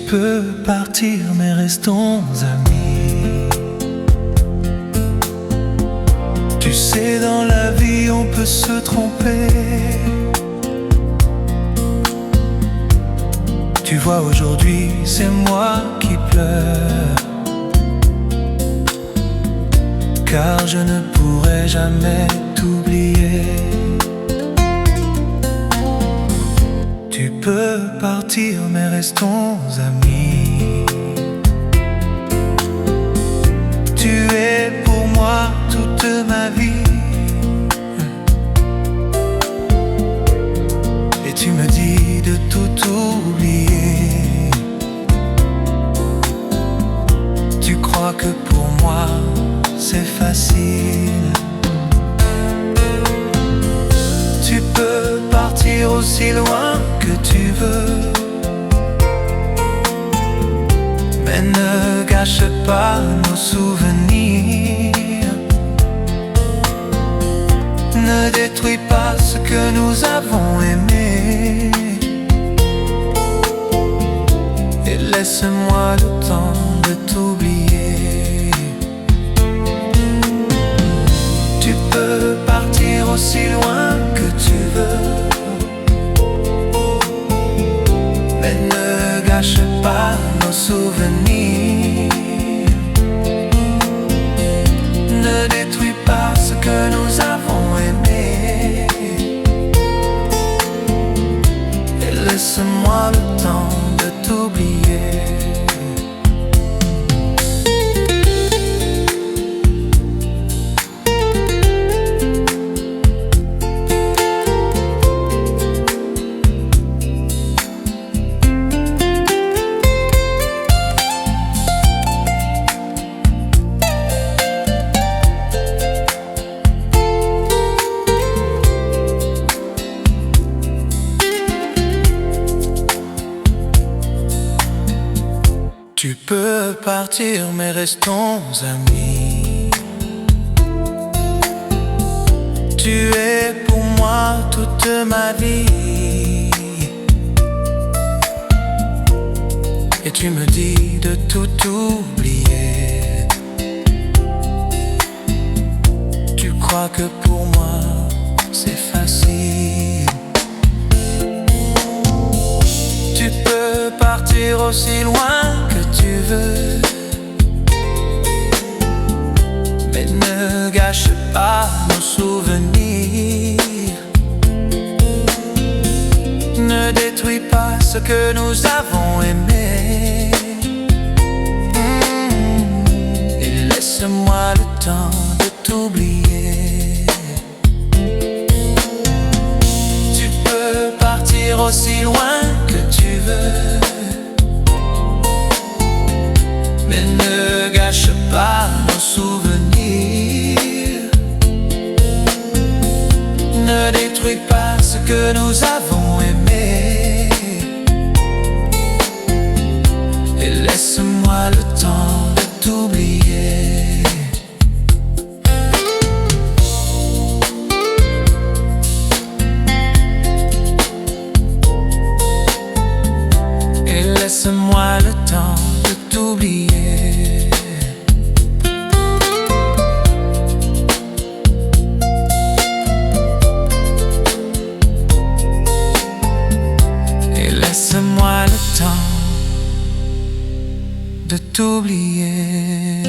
peux partir mais restons amis. Tu sais, dans la vie on peut se tromper. Tu vois, aujourd'hui c'est moi qui pleure, car je ne pourrai jamais t'oublier. Tu peux partir mais restons amis. Tu es pour moi toute ma vie, et tu me dis de tout oublier. Tu crois que pour moi c'est facile. Tu peux partir aussi loin que tu veux, mais ne gâche pas nos souvenirs. Ne détruis pas ce que nous avons aimé, et laisse-moi le temps de t'oublier. Tu peux partir aussi loin que tu veux, mais ne gâche pas nos souvenirs. Ne détruis pas ce que nous avons aimé, et laisse-moi le temps de t'oublier. Tu peux partir mais restons amis. Tu es pour moi toute ma vie, et tu me dis de tout oublier. Tu crois que pour moi c'est facile. Tu peux partir aussi loin que tu veux, mais ne gâche pas nos souvenirs. Ne détruis pas ce que nous avons aimé, et laisse-moi le temps de t'oublier. Tu peux partir aussi loin que tu veux, mais ne gâche pas nos souvenirs. Ne détruis pas ce que nous avons aimé, et laisse-moi le temps de t'oublier. Et laisse-moi le temps de t'oublier. Et laisse-moi le temps de t'oublier.